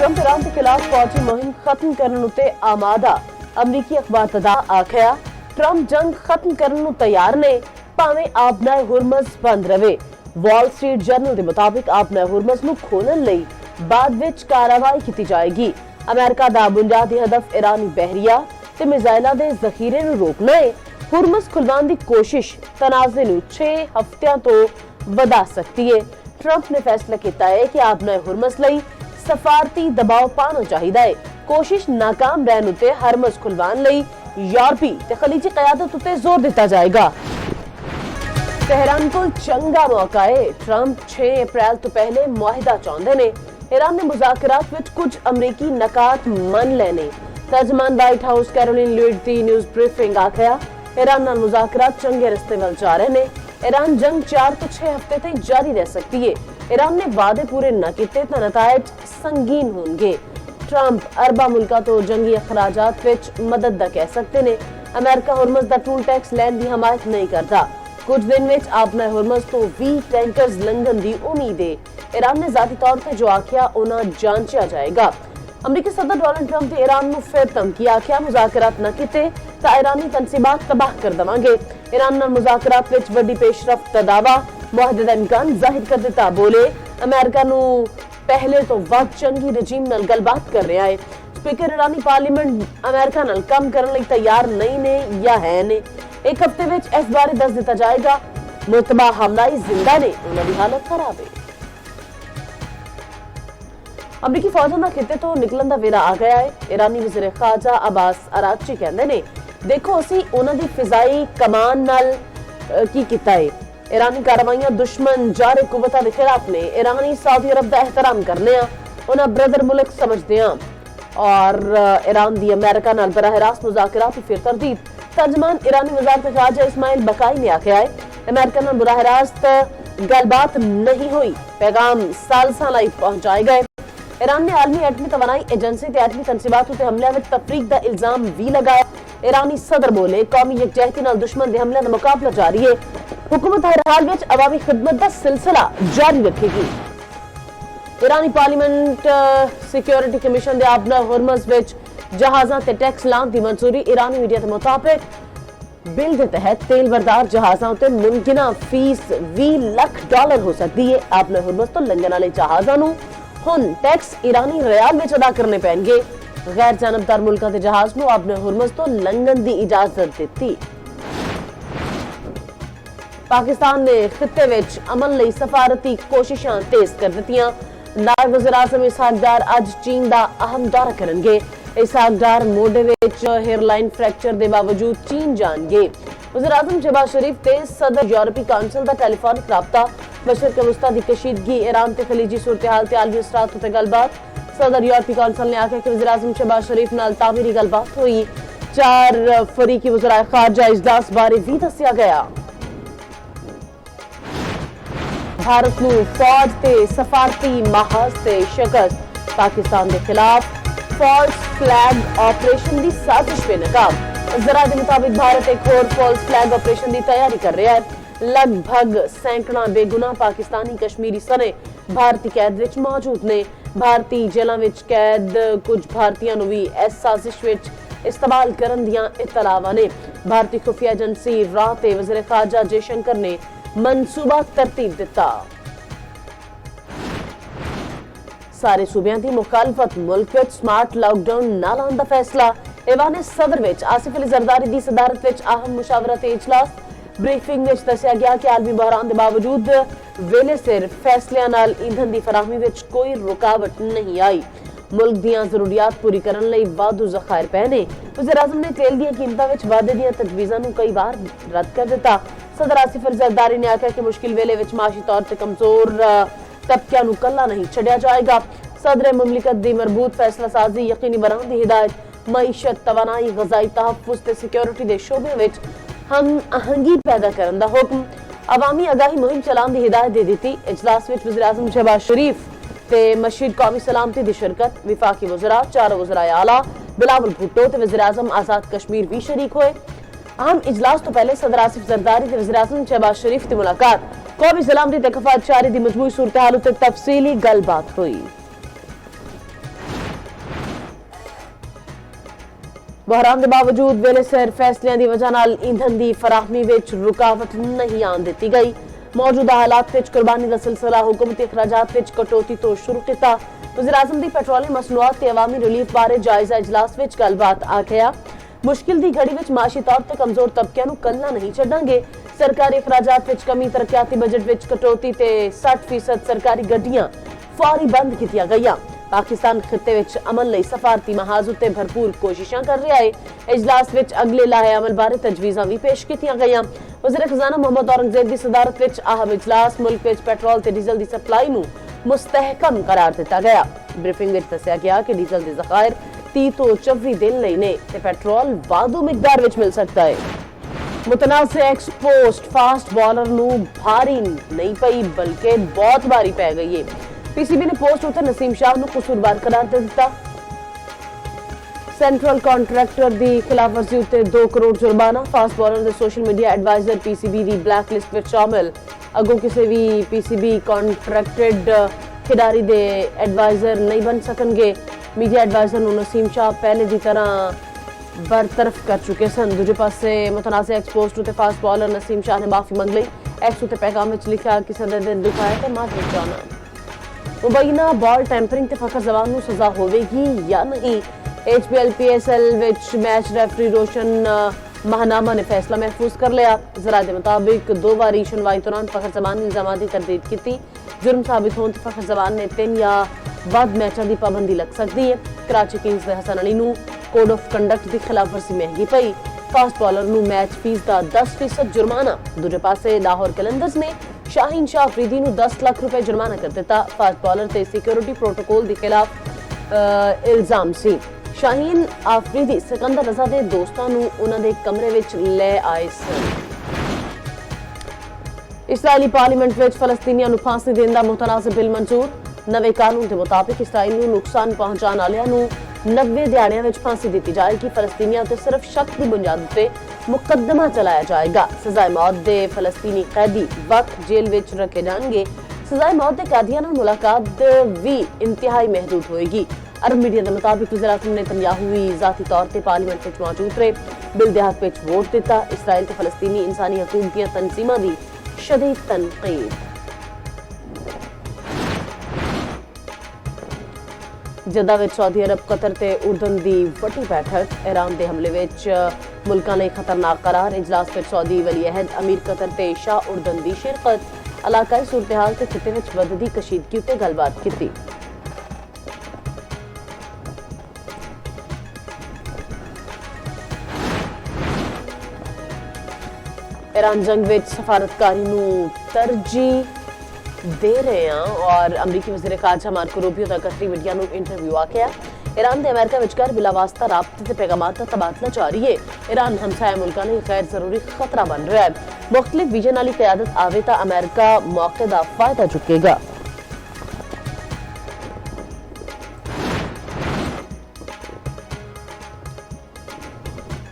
Trump Iran के खिलाफ फौजी मुहिम खत्म करने उत्ते आमादा। अमरीकी अखबार दा आखिया ट्रंप जंग खत्म करने नूं तैयार ने, भावें आबनाए हुरमज बंद रहे। वॉल स्ट्रीट जर्नल के मुताबिक आबनाए हुरमज नूं खोलण लई बाद विच कार्रवाई की जाएगी। अमेरिका दा बुनियादी हदफ ईरानी बहरिया ते मिसाइलां दे जखीरे नूं रोकना है। हुरमज खुलवाण दी कोशिश तनाज़े नूं 6 हफ्तियां तो वधा सकती है। ट्रंप ने फैसला किया है कि आबनाए हुरमज लई सफारती दबाव पाना चाहिए है। कोशिश नाकाम रहने उत्ते हरमज खुलवाण लई यूरोपी ते खलीजी क़यादत उत्ते जोर दिता जाएगा। तेहरान को चंगा मौका है। ट्रंप 6 अप्रैल तो पहले मुआहिदा चाहते ने। ईरान ने मुज़ाकरात विच कुछ अमरीकी नकात मन लेने। तर्जमान व्हाइट हाउस कैरोलिन ल्यूइड दी न्यूज़ ब्रीफिंग आखिया ईरान नाल मुज़ाकरात चंगे रस्ते वल जा रहे ने। ईरान जंग 4 तो 6 हफ्ते तक जारी रह सकती है। ईरान ने वादे पूरे न किए तो नतायज संगीन होंगे। ट्रंप अरबा मुल्का तो जंगी अखराजात विच मदद दा कह सकते ने। अमेरिका हुरमज दा टूल टैक्स लैन की हमायत नहीं करता। कुछ दिन विच आबनाए हुरमज तो 20 टैंकर्स लंघन की उम्मीद है। ईरान ने जाती तौर पर जो आखिया उन्हें जांचा जाएगा। अमरीकी सदर डोनाल्ड ट्रंप ने ईरान को फिर धमकी आखिया मुज़ाकरात न किए तो ईरानी तनसीबात तबाह कर देवांगे। ईरान नाल मुज़ाकरात विच वड्डी पेशरफ्त दा दावा मुआहदे दा इम्कान जाहिर कर दिता। बोले अमेरिका नू पहले तो वक्त जंगी रजीम नाल गलबात कर रहा है। स्पीकर ईरानी पार्लीमेंट अमेरिका नाल कम करने लई तैयार नहीं ने या है ने। एक हफ्ते विच इस बारे दस दिता जाएगा। मुतबा हमलाई जिंदा ने, उन्हां दी हालत खराब है। अमरीकी फौजां दा खिते तो निकलन दा वेला आ गया है। ईरानी वज़ीर खारजा अब्बास अरागची कहंदे ने देखो असी उन्हां दी फिजाई कमान नाल की कीता है। ईरानी कार्रवाइयां दुश्मन जारे कुव्वतां दे खिलाफ ने। ईरानी सऊदी अरब दा एहतराम करने उन्हां ब्रदर मुल्क समझदे और ईरान दी अमेरिका नाल बराह रास्त मुज़ाकरात फिर तरदीद। तर्जमान ईरानी वज़ारत खारजा इस्माइल बकाई ने आखिया है अमेरिका नाल बराह रास्त गलबात नहीं हुई, पैगाम सालसां लई पहुंचाए गए। ईरान ने आलमी एटमी तवानाई एजेंसी ते एटमी तनसीबात उत्ते हमले विच तफरीक दा इल्जाम भी लगाया। ईरानी सदर बोले कौमी यकजहती नाल दुश्मन दे हमले दा मुकाबला जारी है। हुकूमत हर हाल विच अवामी खिदमत दा सिलसिला जारी रखेगी। ईरानी पार्लीमेंट सिक्योरिटी कमीशन दे आबना हुरमज विच जहाज़ां ते टैक्स लाने दी मंजूरी। ईरानी मीडिया के मुताबिक बिल के तहत तेल बरदार जहाज़ां उत्ते मुमकिना फीस $20 लाख हो सकती है। आबना हुरमज तो लंघन वाले जहाज़ां नूं हुण टैक्स ईरानी रियाल विच अदा करने पैणगे। गैर जानबदार मुल्कां दे जहाज़ नूं आबना हुरमज तो लंघन दी इजाजत दित्ती। पाकिस्तान ने खिते विच अमन लई सफारती कोशिशां तेज कर दित्तियां। नायब वज़ीर आज़म इसहाक डार अज चीन दा अहम दौरा करनगे। इसहाक डार मोढे विच हेयरलाइन फ्रैक्चर दे बावजूद चीन जाणगे। वज़ीर आज़म शहबाज शरीफ ते सदर यूरोपी काउंसिल दा टेलीफोनिक राबता। मशरक़ वस्ता दी कशीदगी, ईरान ते खलीजी सूरत हाल ते आलमी असरात उत्ते गलबात। सदर यूरोपी काउंसिल ने आख्या कि वज़ीर आज़म शहबाज शरीफ नाल तामीरी गलबात हुई। 4 फरीकी वज़राए खारजा इजलास बारे भी दस्सिया गया। भारत नूं फौज ते सफारती महाज ते शिकस्त। पाकिस्तान के खिलाफ फॉल्स फ्लैग ऑपरेशन की साजिश बेनकाम। जरा के मुताबिक भारत एक और फॉल्स फ्लैग ऑपरेशन की तैयारी कर रहा है। लगभग सैकड़ा बेगुनाह पाकिस्तानी कश्मीरी सने भारतीय कैद विच मौजूद ने। भारतीय जेलों विच कैद कुछ भारतीयों नूं भी इस साजिश विच इस्तेमाल करन दियां इतलावां ने। भारतीय खुफिया एजेंसी राह ते वज़ीर खारजा जयशंकर ने मनसूबा तरतीब दिता। सारे सूबियां दी मुखालफत मुल्क विच स्मार्ट लॉकडाउन ना लाने दा फैसला। ऐवान सदर विच आसिफ अली जरदारी दी सदारत विच अहम मुशावरती इजलास। ब्रीफिंग विच दस्सिया गया कि आलमी बहरान के बावजूद वेले सिर फैसलियां नाल ईंधन की फराहमी विच कोई रुकावट नहीं आई। मुल्क दीयां जरूरियात पूरी करने लई वाधू ज़खायर पए ने। वज़ीर आज़म ने तेल दीयां कीमतां विच वाधे दीयां तजवीज़ां नूं कई बार रद्द कर दिता। सदर आसिफ अली जरदारी ने आख्या कि मुश्किल वेले विच माशी तौर ते कमजोर तबकियां नूं कल्ला नहीं छड्डिया जाएगा। सदर मुमलिकत दी मरबूत फैसला साजी यकीनी बनाने दी हिदायत। मईशत, तवानाई, ग़ज़ाई तहफ़्फ़ुज़ ते सिक्योरिटी दे शोबे विच हम आहंगी पैदा करने दा हुक्म। अवामी आगाही मुहिम चलाने दी हिदायत दे दी। इजलास विच वज़ीर आज़म शहबाज शरीफ ते मशीर कौमी सलामती दी शिरकत। विफाकी वज़रा, 4 वज़राए आला, बिलावल भुट्टो ते वज़ीर आज़म आज़ाद कश्मीर भी शरीक हुए। अहम इजलास तो पहले सदर आसिफ जरदारी ते वज़ीर आज़म शहबाज शरीफ की मुलाकात। कौमी सलामती ते कफायतशारी दी मजमूई सूरत हाल उत्ते तफसीली गलबात हुई। बहरान के बावजूद वेले सिर फैसलियां की वजह नाल ईंधन की फराहमी विच रुकावट नहीं आन दी गई। मौजूदा हालात विच कुर्बानी का सिलसिला हुकूमती अखराजात विच कटौती तो शुरू किया। वज़ीर-ए-आज़म की पेट्रोलियम मसनूआत ते अवामी रिलीफ बारे जायजा इजलास विच गलबात आखिया। मुश्किल की घड़ी विच माशी तौर पर कमजोर तबकिਆਂ ਨੂੰ ਕੱਲਾ नहीं छड्डांगे। सरकारी अखराजात विच कमी, तरक्याती बजट विच कटौती ते 60% सरकारी गड्डियां फौरी बंद कीतियां गईयां। पाकिस्तान खिते विच अमन लई सफारती महाज उत्ते भरपूर कोशिशां कर रहा है। इजलास विच अगले लाहे अमल बारे तजवीज़ां भी पेश कीतियां गईयां। वज़ीर खजाना मोहम्मद औरंगजेब की सदारत विच अहम इजलास मुल्क विच पेट्रोल ते डीजल की सप्लाई नूं मुस्तहकम करार दिता गया। ब्रीफिंग विच दस्सिया गया कि डीजल के ज़खायर 30 तो 24 दिन लई ने ते पेट्रोल वाधू मिकदार विच मिल सकता है। मुतनाज़ एक्सपोस्ट फास्ट बॉलर नूं भारी नहीं पई बल्कि बहुत भारी पै गई है। पीसीबी ने पोस्ट उत्ते नसीम शाह नूं कसूरवार करार दे दिता। सेंट्रल कॉन्ट्रैक्टर की खिलाफवर्जी उत्ते 2 करोड़ जुर्माना। फास्ट बॉलर के सोशल मीडिया एडवाइजर पीसीबी की ब्लैक लिस्ट में शामिल। अगों किसी भी पीसीबी कॉन्ट्रैक्टेड खिडारी के एडवाइजर नहीं बन सकेंगे। मीडिया एडवाइजर नूं नसीम शाह पहले की तरह बरतरफ कर चुके सन। दूजे पासे मुतनाज़ एक्सपोस्ट उत्ते फास्ट बॉलर नसीम शाह ने माफी मंग लई। एक्स उत्ते पैगाम विच लिखा कि सदर दिल दुखाया तो माफी चाहना। मुबैना बॉल टैंपरिंग ते फखर जवान नूं सजा होवेगी या नहीं। HPL PSL विच मैच रेफरी रोशन महानामा ने फैसला महफूज कर लिया। जराये के मुताबिक 2 बारी सुनवाई दौरान फखर जमान ने इल्जामां की तरदीद की। जुर्म साबित होने फखर जमान ने 3 या वध मैचों की पाबंदी लग सकती है। कराची किंग्स के हसन अली नूं कोड ऑफ कंडक्ट की खिलाफवर्जी महंगी पई। फास्ट बॉलर नूं मैच फीस का 10% जुर्माना। दूजे पासे लाहौर कलंदर्स ने शाहीन शाह अफरीदी नूं 10 लाख रुपए जुर्माना कर दिता। फास्ट बॉलर ते सिक्योरिटी प्रोटोकॉल के खिलाफ इल्जाम सी। शाहीन आफरीदी सिकंदर रजा के दोस्तों नूं उन्हां दे कमरे विच ले आए सन। इसराइली पार्लीमेंट विच फलस्तीनियां नूं फांसी देण दा मुतनाज़ बिल मंजूर। नवे कानून के मुताबिक इसराइल नूं नुकसान पहुंचाने वालियां नूं 90 दिहाड़ियां विच फांसी दी जाएगी। फलस्तीनियां ते सिर्फ शक की बुनियाद पर मुकदमा चलाया जाएगा। सजाए मौत के फलस्तीनी कैदी वक्त जेल विच रखे जाएंगे। सजाए मौत के कैदियों नाल मुलाकात भी इंतहाई महदूद होएगी। अरब मीडिया के मुताबिक वज़ीर-ए-आज़म नेतन्याहू भी ज़ाती तौर पर पार्लीमेंट विच मौजूद रहे। बिल दे हक विच वोट दिता। इसराइल ते फलस्तीनी इंसानी हकूक दी तंजीमां दी शदीद तनकीद। जद्दा विच सऊदी अरब, कतर ते उर्दन दी वड्डी बैठक। ईरान के हमले विच मुल्कां लई खतरनाक करार। इजलास विच सऊदी वली अहद अमीर कतर ते शाह उर्दन दी शिरकत। इलाकाई सूरत-ए-हाल ते खिते विच वधदी कशीदगी उत्ते गलबात कीती। ईरान जंग विच सफारतकारी नूं तरजीह दे रहे हैं और अमरीकी वज़ीर ख़ारजा मार्को रूबियो का कतरी मीडिया नूं इंटरव्यू आखिया। ईरान ते अमेरिका विचकार बिलावास्ता राबते ते पैगामात का तबादला जारी है। ईरान हमसाया मुल्कां लई गैर जरूरी खतरा बन रहा है। मुख्तलिफ विजन वाली क़यादत आवे तां अमेरिका मौके का फायदा चुकेगा।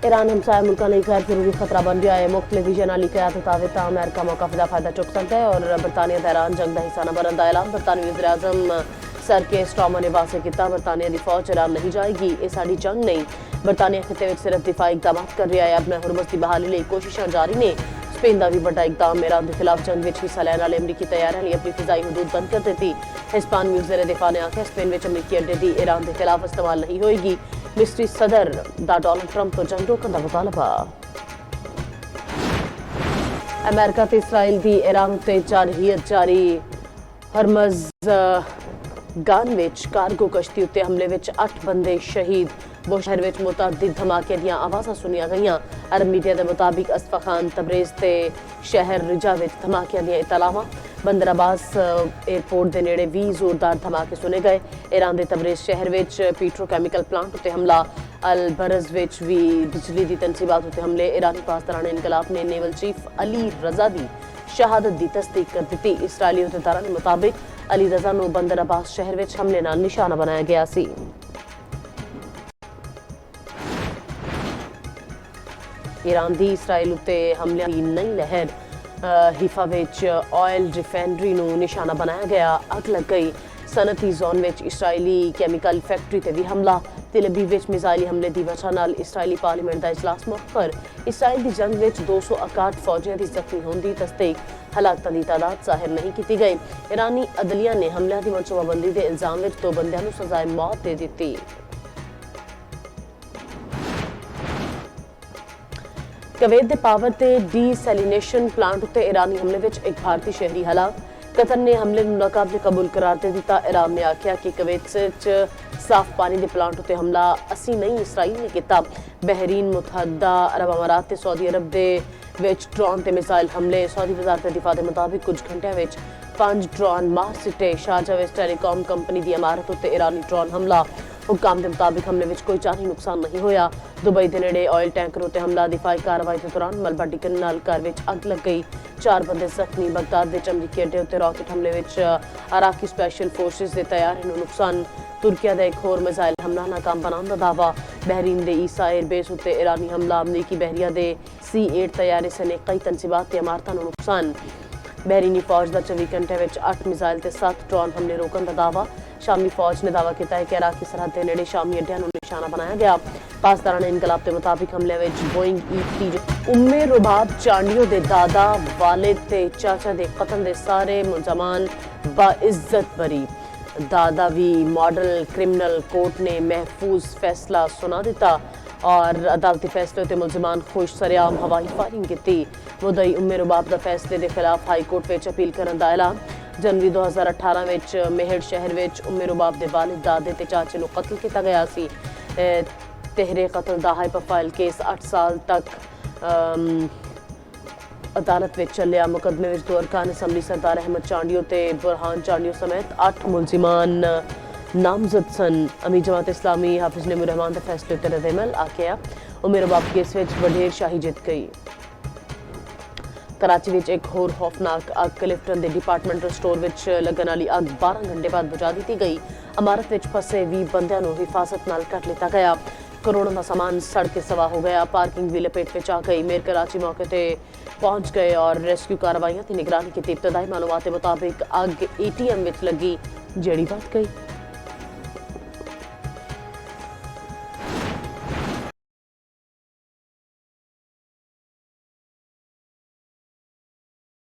ईरान हमसाया मुल्कां लई गैर जरूरी खतरा बन रहा है। मुख्तलिफ विजन वाली क़यादत आवे तां अमेरिका मौका का फायदा चुक सकता है और बरतानिया ते ईरान जंग का हिस्सा न बनने का ऐलान। बरतानवी वज़ीर-ए-आज़म सर के स्टॉमर ने वाज़ेह किया, बरतानिया की फौज ईरान नहीं जाएगी। ये साडी जंग नहीं। बरतानिया खिते विच सिर्फ दिफाई इकदाम कर रहा है। अपने हुर्मस की बहाली लई कोशिशां जारी ने। स्पेन का भी बड़ा इकदाम। ईरान के खिलाफ जंग में हिस्सा लैने वाले अमरीकी तैयारियां लई अपनी फिजाई हदूद बंद कर दी। हिस्पानवी वज़ीर दिफा ने आख्या स्पेन में अमरीकी अड्डे की ईरान के खिलाफ इस्तेमाल नहीं होएगी। मिस्री सदर दा डोनाल्ड ट्रंप तो जंग रोकने का मुतालबा। अमेरिका ते इसराइल की ईरान उत्ते जारहियत जारी। हरमज गान विच कार्गो कश्ती उत्ते हमले विच 8 बंदे शहीद। वो शहर विच मुतअद्दिद धमाके दियां आवाज़ां सुनिया गईयां। अरब मीडिया के मुताबिक अस्फाखान, तबरेज़ ते शहर रिजा विच धमाकियां दियां इतलावां। बंदर अब्बास एयरपोर्ट के नेड़े भी जोरदार धमाके सुने गए। ईरान के तबरेज़ शहर विच पेट्रोकैमिकल प्लांट उत्ते हमला। अल बरज विच भी बिजली की तनसीबात उत्ते हमले। ईरानी पासदारान इनकलाब ने नेवल चीफ अली रजा की शहादत की तस्दीक कर दी। इसराइली अहदेदारां के मुताबिक अली रजा नूं बंदर अब्बास शहर विच हमले नाल निशाना बनाया गया सी। ईरान की इसराइल उत्ते हमले की नई लहर। हिफा विच ऑयल रिफाइनरी नूं निशाना बनाया गया। अग लग गई। सनती जोन विच इसराइली कैमिकल फैक्ट्री ते भी हमला। तेल अवीव विच मिसाइली हमले की वजह नाल इसराइली पार्लीमेंट का इजलास मुअख्खर। इसराइल की जंग विच 261 फौजियों की जख्मी होने की तस्दीक, हलाकतां की तादाद जाहिर नहीं की गई। ईरानी अदलिया ने हमलों की मनसूबाबंदी के इल्जाम विच 2 बंदियां नूं सजाए मौत दे दी। कवैत के पावर ते डीसैलिनेशन प्लांट उत्ते ईरानी हमले विच एक भारतीय शहरी हलाक। कतर ने हमले नूं नाकाबिल कबूल करार दे दिता। ईरान ने आख्या कि कवैत च साफ पानी के प्लांट उत्ते हमला असी नहीं इसराइल ने किया। बहरीन, मुतहदा अरब अमारात ते सऊदी अरब दे विच ड्रोन ते मिसाइल हमले। सऊदी वजारत दिफा के मुताबिक कुछ घंटिया विच 5 ड्रोन मार सिटे। शारजा विच टेलीकॉम कंपनी की इमारत उत्ते ईरानी ड्रोन हमला। हुकाम के मुताबिक हमले में कोई जानी नुकसान नहीं होया। दुबई के नेड़े ऑयल टैंकर उत्ते हमला। दिफाई कार्रवाई के दौरान मलबा डिगन नाल घर विच अग लग गई। 4 बंदे जख्मी। बगदाद के अमरीकी अड्डे उत्ते रॉकेट हमले विच इराकी स्पैशल फोर्सेस के तैयारी नूं नुकसान। तुर्किया का एक होर मिसाइल हमला नाकाम बनाने का दावा। बहरीन के ईसा एयरबेस उत्ते ईरानी हमला। अमरीकी बहरिया के C-8 तैयारे सने कई तनसीबात ते इमारतां नूं नुकसान। बहरीनी फौज का 24 घंटे में 8 मिसाइल ते 7 ड्रोन हमले रोकने का दावा। शामी फौज ने दावा किया है कि इराकी सरहद के नेड़े शामी अड्डियां नूं निशाना बनाया गया। पासदाराना इनकलाब के मुताबिक हमले में बोइंग ET उम्मे रुबाब चांडियो के दादा, वालिद ते चाचा के कतल के सारे मुलजमान बाइज्जत बरी। दादा भी मॉडल क्रिमिनल कोर्ट ने महफूज फैसला सुना दिता और अदालती फैसले ते मुलजमान खुश सरेआम हवाई फायरिंग की। मुदई उम्मे रुबाब के फैसले के खिलाफ हाई कोर्ट में अपील करने का ऐलान। जनवरी 2018 में मेहड़ शहर में उम्मे रुबाब के वालिद, दादे ते चाचे को कतल किया गया सी। तेहरे कतल का हाई प्रोफाइल केस 8 साल तक अदालत में चलिया। मुकदमे में 2 अरकान असम्बली सरदार अहमद चांडियो ते बुरहान चांडियो समेत 8 मुलजिमान नामजद सन। अमीर जमात इस्लामी हाफिज नईमुर रहमान के फैसले उत्ते रद्द-ए-अमल आख्या। उम्मे रुबाब केस में वडेर शाही जित गई। कराची विच एक होर खौफनाक अग क्लिफ्टन के डिपार्टमेंटल स्टोर विच लगन वाली अग 12 घंटे बाद बुझा दी गई। इमारत विच फसे 20 बंदियां नूं हिफाजत नाल कट लिया गया। करोड़ों का सामान सड़ के सवा हो गया। पार्किंग भी लपेट में आ गई। मेयर कराची मौके पर पहुंच गए और रेस्क्यू कार्रवाइयां की निगरानी की। इब्तदाई मालूमात के मुताबिक अग ATM विच लगी, जड़ी बात गई।